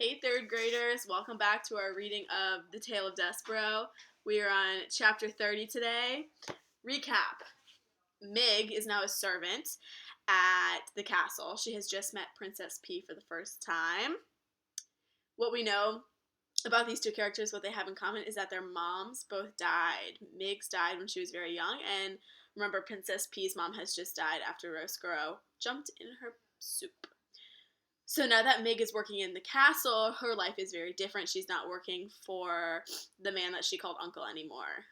Hey, third graders, welcome back to our reading of The Tale of Despereaux. We are on chapter 30 today. Recap. Mig is now a servant at the castle. She has just met Princess P for the first time. What we know about these two characters, what they have in common, is that their moms both died. Mig's died when she was very young, and remember, Princess P's mom has just died after Roscuro jumped in her soup. So now that Mig is working in the castle, her life is very different. She's not working for the man that she called uncle anymore.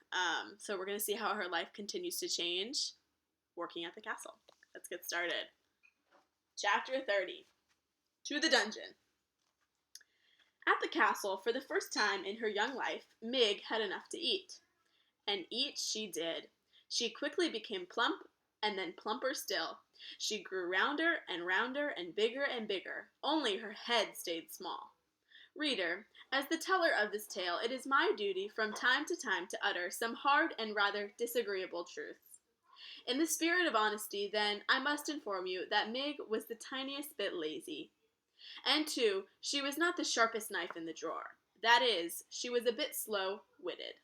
So we're going to see how her life continues to change working at the castle. Let's get started. Chapter 30. To the dungeon. At the castle, for the first time in her young life, Mig had enough to eat. And eat she did. She quickly became plump, and then plumper still. She grew rounder and bigger, only her head stayed small. Reader, as the teller of this tale, it is my duty from time to time to utter some hard and rather disagreeable truths. In the spirit of honesty, then, I must inform you that Mig was the tiniest bit lazy. And too, she was not the sharpest knife in the drawer. That is, she was a bit slow-witted.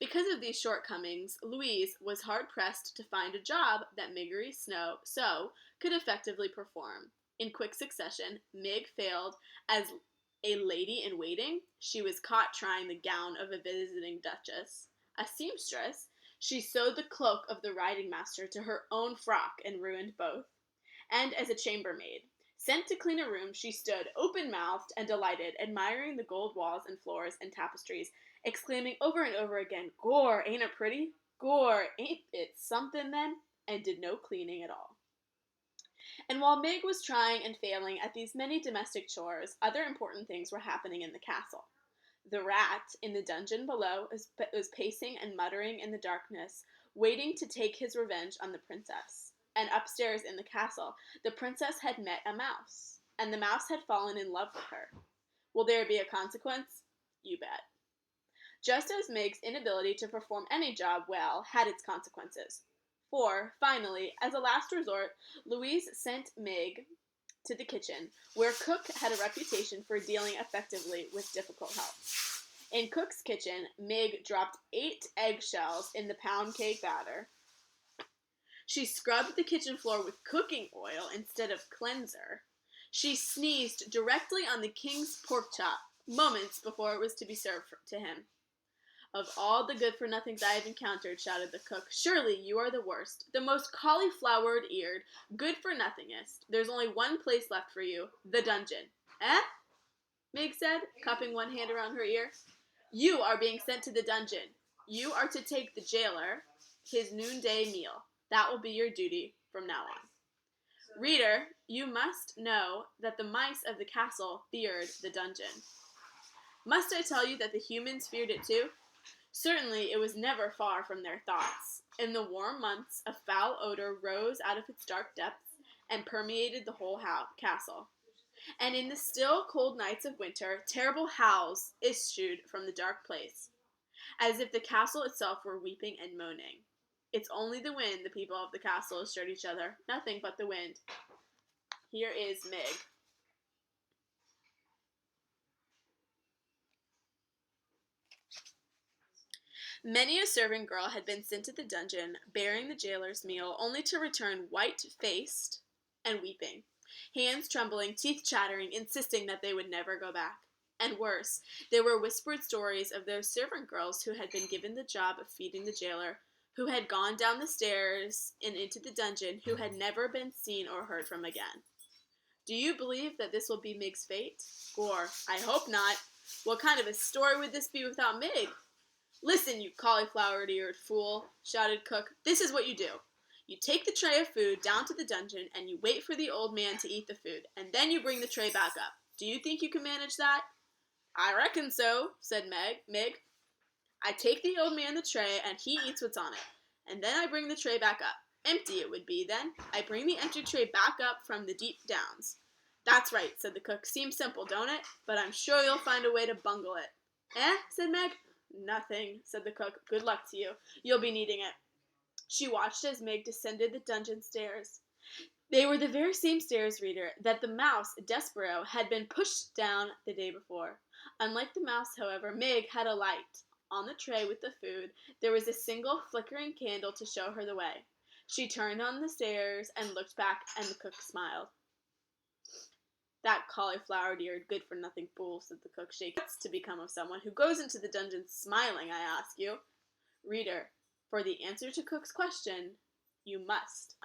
Because of these shortcomings, Louise was hard-pressed to find a job that Miggery Sow could effectively perform. In quick succession, Mig failed as a lady-in-waiting. She was caught trying the gown of a visiting duchess. A seamstress, she sewed the cloak of the riding master to her own frock and ruined both. And as a chambermaid, sent to clean a room, she stood open-mouthed and delighted, admiring the gold walls and floors and tapestries, exclaiming over and over again, "Gor, ain't it pretty? Gor, ain't it something then?" and did no cleaning at all. And while Mig was trying and failing at these many domestic chores, other important things were happening in the castle. The rat in the dungeon below was pacing and muttering in the darkness, waiting to take his revenge on the princess. And upstairs in the castle, the princess had met a mouse, and the mouse had fallen in love with her. Will there be a consequence? You bet. Just as Mig's inability to perform any job well had its consequences. For, finally, as a last resort, Louise sent Mig to the kitchen, where Cook had a reputation for dealing effectively with difficult help. In Cook's kitchen, Mig dropped 8 eggshells in the pound cake batter. She scrubbed the kitchen floor with cooking oil instead of cleanser. She sneezed directly on the king's pork chop, moments before it was to be served to him. "Of all the good-for-nothings I have encountered," shouted the cook, "surely you are the worst, the most cauliflower-eared, good-for-nothingest. There's only one place left for you, the dungeon." "Eh?" Mig said, cupping one hand around her ear. "You are being sent to the dungeon. You are to take the jailer his noonday meal. That will be your duty from now on." Reader, you must know that the mice of the castle feared the dungeon. Must I tell you that the humans feared it too? Certainly it was never far from their thoughts. In the warm months, a foul odor rose out of its dark depths and permeated the whole castle. And in the still, cold nights of winter, terrible howls issued from the dark place, as if the castle itself were weeping and moaning. It's only the wind, the people of the castle assured each other. Nothing but the wind. Here is Mig. Many a servant girl had been sent to the dungeon, bearing the jailer's meal, only to return white-faced and weeping, hands trembling, teeth chattering, insisting that they would never go back. And worse, there were whispered stories of those servant girls who had been given the job of feeding the jailer, who had gone down the stairs and into the dungeon, who had never been seen or heard from again. Do you believe that this will be Mig's fate? Or, I hope not. What kind of a story would this be without Mig? "Listen, you cauliflower-eared fool," shouted Cook. "This is what you do. You take the tray of food down to the dungeon, and you wait for the old man to eat the food, and then you bring the tray back up. Do you think you can manage that?" "I reckon so," said Mig. "I take the old man the tray, and he eats what's on it. And then I bring the tray back up. Empty it would be, then. I bring the empty tray back up from the deep downs." "That's right," said the cook. "Seems simple, don't it? But I'm sure you'll find a way to bungle it." "Eh?" said Meg. "Nothing," said the cook. "Good luck to you. You'll be needing it." She watched as Mig descended the dungeon stairs. They were the very same stairs, reader, that the mouse, Despereaux, had been pushed down the day before. Unlike the mouse, however, Mig had a light. On the tray with the food, there was a single flickering candle to show her the way. She turned on the stairs and looked back, and the cook smiled. "That cauliflower-eared, good-for-nothing fool," said the cook, shaking. "What's to become of someone who goes into the dungeon smiling, I ask you?" Reader, for the answer to Cook's question, you must.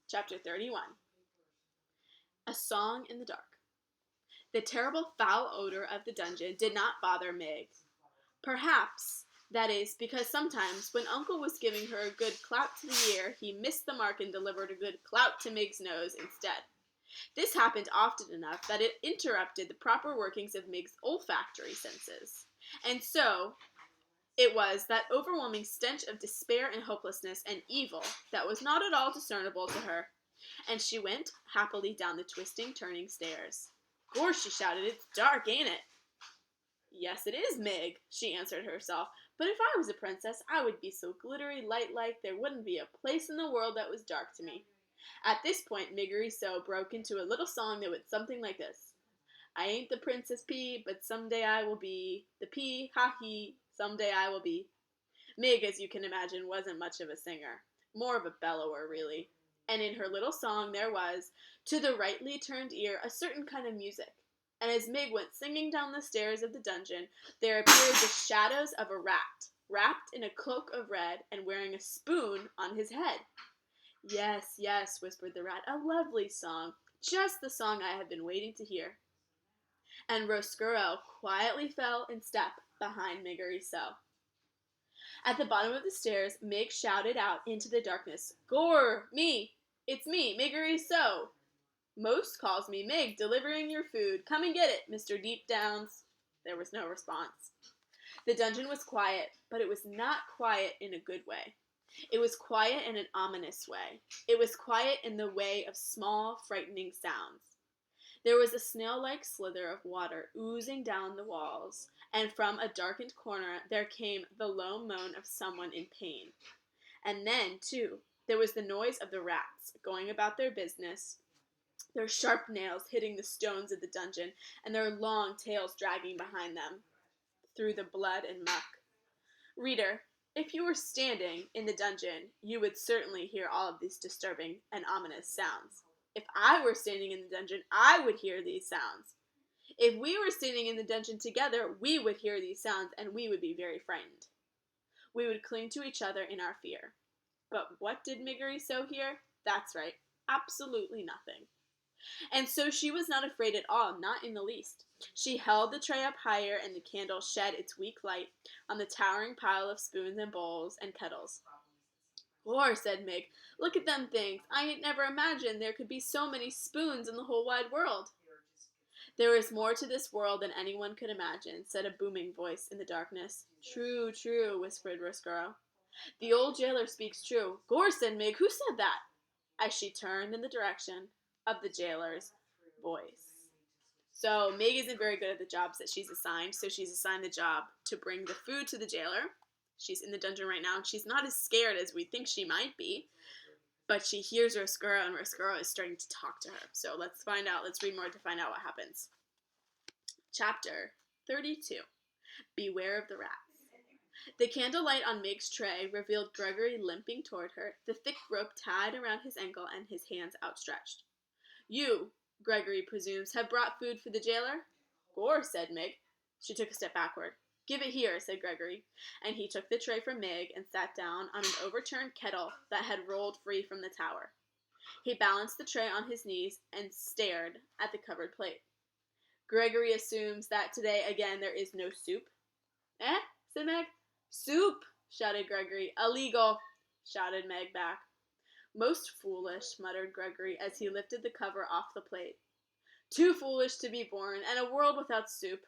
Chapter 31. A Song in the Dark. The terrible foul odor of the dungeon did not bother Mig. Perhaps that is because sometimes when Uncle was giving her a good clout to the ear, he missed the mark and delivered a good clout to Mig's nose instead. This happened often enough that it interrupted the proper workings of Mig's olfactory senses. And so it was that overwhelming stench of despair and hopelessness and evil that was not at all discernible to her. And she went happily down the twisting, turning stairs. "Gorse," she shouted, "it's dark, ain't it?" "Yes, it is, Mig," she answered herself. "But if I was a princess, I would be so glittery light-like there wouldn't be a place in the world that was dark to me." At this point, Miggery Sow broke into a little song that went something like this. "I ain't the Princess P, but someday I will be. The P, ha he, someday I will be." Mig, as you can imagine, wasn't much of a singer. More of a bellower, really. And in her little song there was, to the rightly turned ear, a certain kind of music. And as Mig went singing down the stairs of the dungeon, there appeared the shadows of a rat, wrapped in a cloak of red, and wearing a spoon on his head. "Yes, yes," whispered the rat, "a lovely song, just the song I have been waiting to hear." And Roscuro quietly fell in step behind Miggery Sow. At the bottom of the stairs, Mig shouted out into the darkness, "Gore, me! It's me, Miggery Sow! Most calls me Mig, delivering your food. Come and get it, Mr. Deepdowns." There was no response. The dungeon was quiet, but it was not quiet in a good way. It was quiet in an ominous way. It was quiet in the way of small, frightening sounds. There was a snail-like slither of water oozing down the walls, and from a darkened corner there came the low moan of someone in pain. And then, too, there was the noise of the rats going about their business, their sharp nails hitting the stones of the dungeon, and their long tails dragging behind them through the blood and muck. Reader, if you were standing in the dungeon, you would certainly hear all of these disturbing and ominous sounds. If I were standing in the dungeon, I would hear these sounds. If we were standing in the dungeon together, we would hear these sounds, and we would be very frightened. We would cling to each other in our fear. But what did Miggery Sow hear? That's right, absolutely nothing. And so she was not afraid at all, not in the least. She held the tray up higher, and the candle shed its weak light on the towering pile of spoons and bowls and kettles. "Lor," said Mig, "look at them things. I ain't never imagined there could be so many spoons in the whole wide world." "There is more to this world than anyone could imagine," said a booming voice in the darkness. "True, true," whispered Roscuro. "The old jailer speaks true." "Gore," said Mig, "who said that?" As she turned in the direction of the jailer's voice. So Mig isn't very good at the jobs that she's assigned, so she's assigned the job to bring the food to the jailer. She's in the dungeon right now, and she's not as scared as we think she might be, but she hears Roscuro, and Roscuro is starting to talk to her. So let's find out, let's read more to find out what happens. Chapter 32. Beware of the Rats. The candlelight on Mig's tray revealed Gregory limping toward her, the thick rope tied around his ankle and his hands outstretched. "You, Gregory presumes, have brought food for the jailer?" "Gore," said Mig. She took a step backward. "Give it here," said Gregory, and he took the tray from Mig and sat down on an overturned kettle that had rolled free from the tower. He balanced the tray on his knees and stared at the covered plate. "Gregory assumes that today again there is no soup?" "Eh?" said Meg. "Soup!" shouted Gregory. "Illegal!" shouted Meg back. "Most foolish," muttered Gregory as he lifted the cover off the plate. "Too foolish to be born, and a world without soup."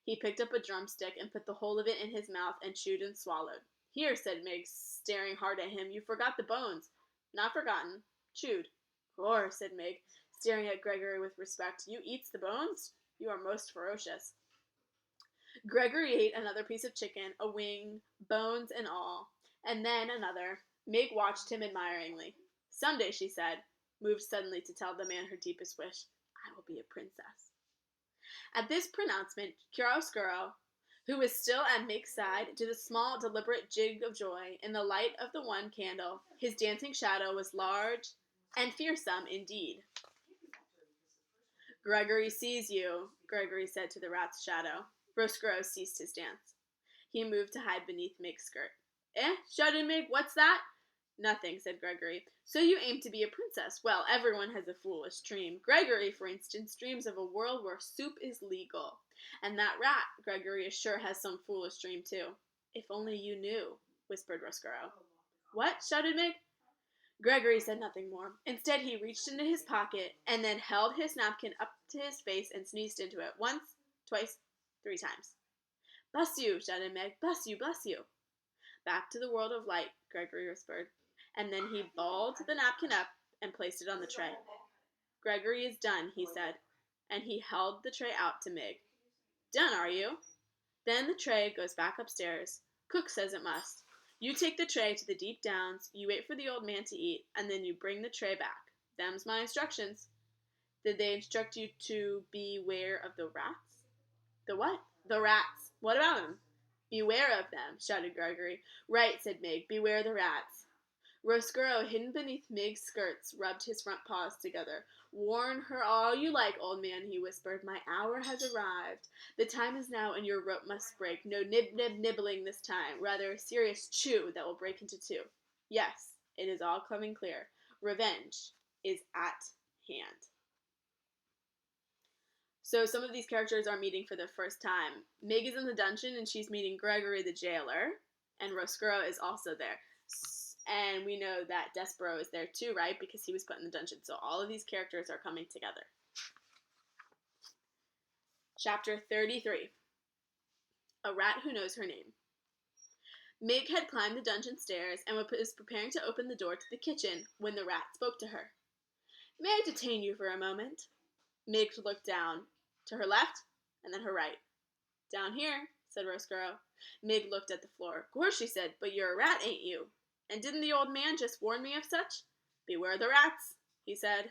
He picked up a drumstick and put the whole of it in his mouth and chewed and swallowed. "Here," said Mig, staring hard at him, "you forgot the bones." "Not forgotten. Chewed." "Gore," said Mig, staring at Gregory with respect. "You eats the bones? You are most ferocious." Gregory ate another piece of chicken, a wing, bones and all, and then another. Meg watched him admiringly. Someday, she said, moved suddenly to tell the man her deepest wish, I will be a princess. At this pronouncement, Chiaroscuro, who was still at Meg's side, did a small, deliberate jig of joy. In the light of the one candle, his dancing shadow was large and fearsome indeed. Gregory sees you, Gregory said to the rat's shadow. Roscuro ceased his dance. He moved to hide beneath Meg's skirt. Eh? Shouted Meg. What's that? Nothing, said Gregory. So you aim to be a princess. Well, everyone has a foolish dream. Gregory, for instance, dreams of a world where soup is legal. And that rat, Gregory is sure, has some foolish dream, too. If only you knew, whispered Roscuro. What? Shouted Meg. Gregory said nothing more. Instead, he reached into his pocket and then held his napkin up to his face and sneezed into it once, twice, 3 times. Bless you, shouted Meg. Bless you, bless you. Back to the world of light, Gregory whispered. And then he balled the napkin up and placed it on the tray. Gregory is done, he said, and he held the tray out to Meg. Done, are you? Then the tray goes back upstairs. Cook says it must. You take the tray to the deep downs, you wait for the old man to eat, and then you bring the tray back. Them's my instructions. Did they instruct you to beware of the rats? The what? The rats. What about them? Beware of them, shouted Gregory. Right, said Meg. Beware the rats. Roscuro, hidden beneath Meg's skirts, rubbed his front paws together. Warn her all you like, old man, he whispered. My hour has arrived. The time is now, and your rope must break. No nibbling this time. Rather a serious chew that will break into 2. Yes, it is all coming clear. Revenge is at hand. So some of these characters are meeting for the first time. Meg is in the dungeon, and she's meeting Gregory the jailer, and Roscuro is also there. And we know that Despereaux is there too, right? Because he was put in the dungeon. So all of these characters are coming together. Chapter 33. A Rat Who Knows Her Name. Meg had climbed the dungeon stairs and was preparing to open the door to the kitchen when the rat spoke to her. May I detain you for a moment? Meg looked down, to her left, and then her right. Down here, said Roscuro. Meg looked at the floor. Of course, she said, but you're a rat, ain't you? And didn't the old man just warn me of such? Beware the rats, he said.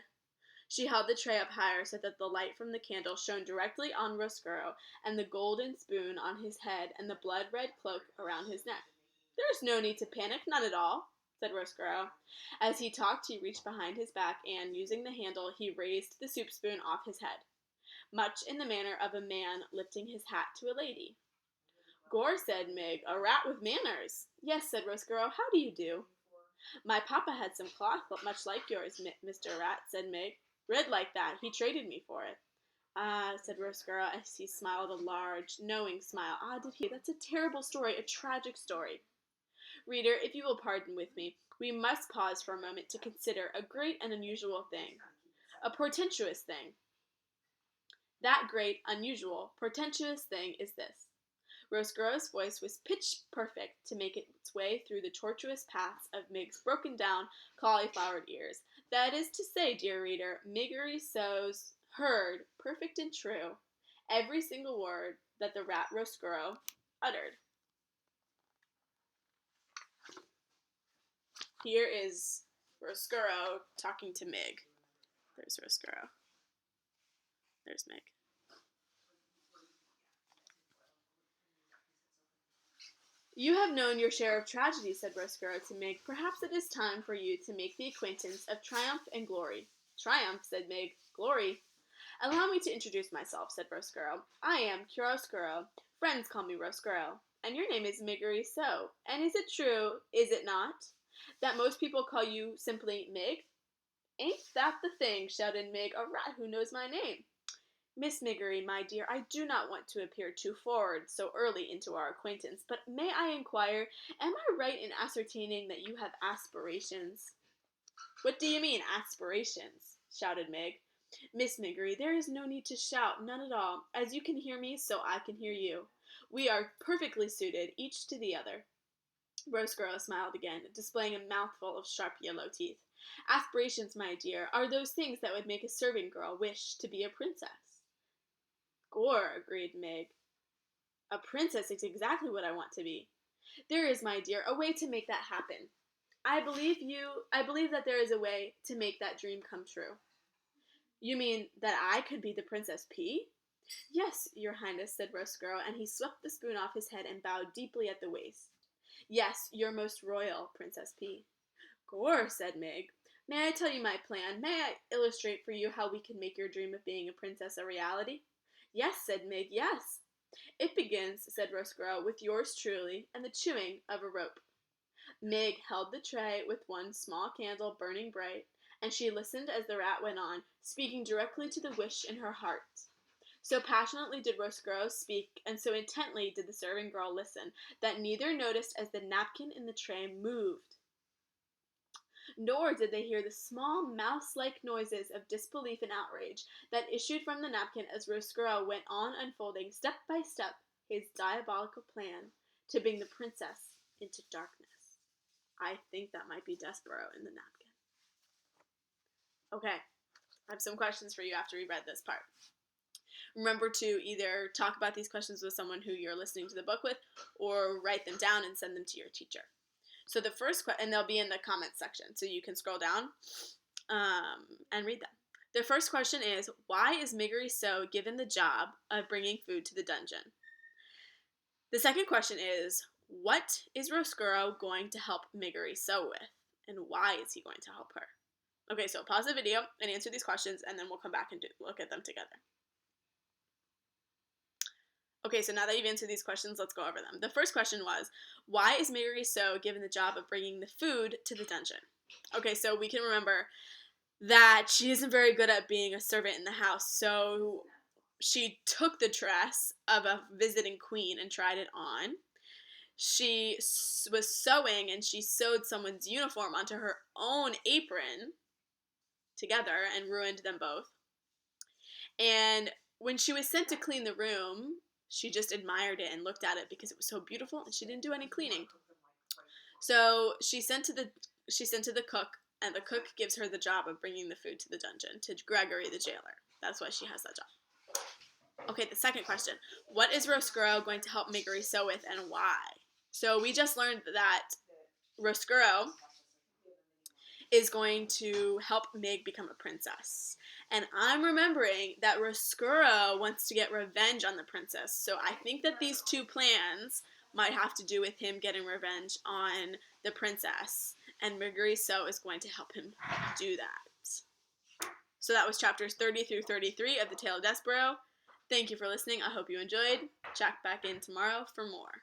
She held the tray up higher so that the light from the candle shone directly on Roscuro and the golden spoon on his head and the blood-red cloak around his neck. There's no need to panic, none at all, said Roscuro. As he talked, he reached behind his back and, using the handle, he raised the soup spoon off his head, much in the manner of a man lifting his hat to a lady. Gore, said Meg, a rat with manners. Yes, said Roscuro, how do you do? My papa had some cloth much like yours, Mr. Rat, said Meg. Red like that, he traded me for it. Ah, said Roscuro, as he smiled a large, knowing smile. Ah, did he? That's a terrible story, a tragic story. Reader, if you will pardon with me, we must pause for a moment to consider a great and unusual thing, a portentous thing. That great, unusual, portentous thing is this. Roscuro's voice was pitch perfect to make its way through the tortuous paths of Meg's broken-down, cauliflowered ears. That is to say, dear reader, Miggery Sow heard, perfect and true, every single word that the rat Roscuro uttered. Here is Roscuro talking to Meg. There's Roscuro. There's Meg. You have known your share of tragedy, said Roscuro to Meg. Perhaps it is time for you to make the acquaintance of triumph and glory. Triumph, said Meg. Glory? Allow me to introduce myself, said Roscuro. I am Chiaroscuro. Friends call me Roscuro. And your name is Miggery Sow. And is it true, is it not, that most people call you simply Meg? Ain't that the thing, shouted Meg, a rat who knows my name. Miss Miggery, my dear, I do not want to appear too forward so early into our acquaintance, but may I inquire, am I right in ascertaining that you have aspirations? What do you mean, aspirations? Shouted Meg. Miss Miggery, there is no need to shout, none at all. As you can hear me, so I can hear you. We are perfectly suited, each to the other. Roscuro smiled again, displaying a mouthful of sharp yellow teeth. Aspirations, my dear, are those things that would make a serving girl wish to be a princess. Gore, agreed Meg. A princess is exactly what I want to be. There is, my dear, a way to make that happen. I believe that there is a way to make that dream come true. You mean that I could be the Princess P? Yes, Your Highness, said Roscuro, and he swept the spoon off his head and bowed deeply at the waist. Yes, Your Most Royal Princess P. Gore, said Mig. May I tell you my plan? May I illustrate for you how we can make your dream of being a princess a reality? Yes, said Mig, yes. It begins, said Roscuro, with yours truly and the chewing of a rope. Mig held the tray with one small candle burning bright, and she listened as the rat went on, speaking directly to the wish in her heart. So passionately did Roscuro speak, and so intently did the serving girl listen, that neither noticed as the napkin in the tray moved, nor did they hear the small mouse-like noises of disbelief and outrage that issued from the napkin as Roscuro went on unfolding step by step his diabolical plan to bring the princess into darkness. I think that might be Despereaux in the napkin. Okay, I have some questions for you after we read this part. Remember to either talk about these questions with someone who you're listening to the book with, or write them down and send them to your teacher. So the first question, and they'll be in the comments section, so you can scroll down and read them. The first question is, why is Miggery Sow given the job of bringing food to the dungeon? The second question is, what is Roscuro going to help Miggery Sow with, and why is he going to help her? Okay, so pause the video and answer these questions, and then we'll come back and look at them together. Okay, so now that you've answered these questions, let's go over them. The first question was, why is Miggery Sow given the job of bringing the food to the dungeon? Okay, so we can remember that she isn't very good at being a servant in the house, so she took the dress of a visiting queen and tried it on. She was sewing, and she sewed someone's uniform onto her own apron together and ruined them both. And when she was sent to clean the room, she just admired it and looked at it because it was so beautiful, and she didn't do any cleaning. So she sent to the cook, and the cook gives her the job of bringing the food to the dungeon, to Gregory the jailer. That's why she has that job. Okay, the second question. What is Roscuro going to help Miggery Sow with, and why? So we just learned that Roscuro is going to help Mig become a princess. And I'm remembering that Roscuro wants to get revenge on the princess. So I think that these two plans might have to do with him getting revenge on the princess. And Miggery Sow is going to help him do that. So that was chapters 30 through 33 of The Tale of Despereaux. Thank you for listening. I hope you enjoyed. Check back in tomorrow for more.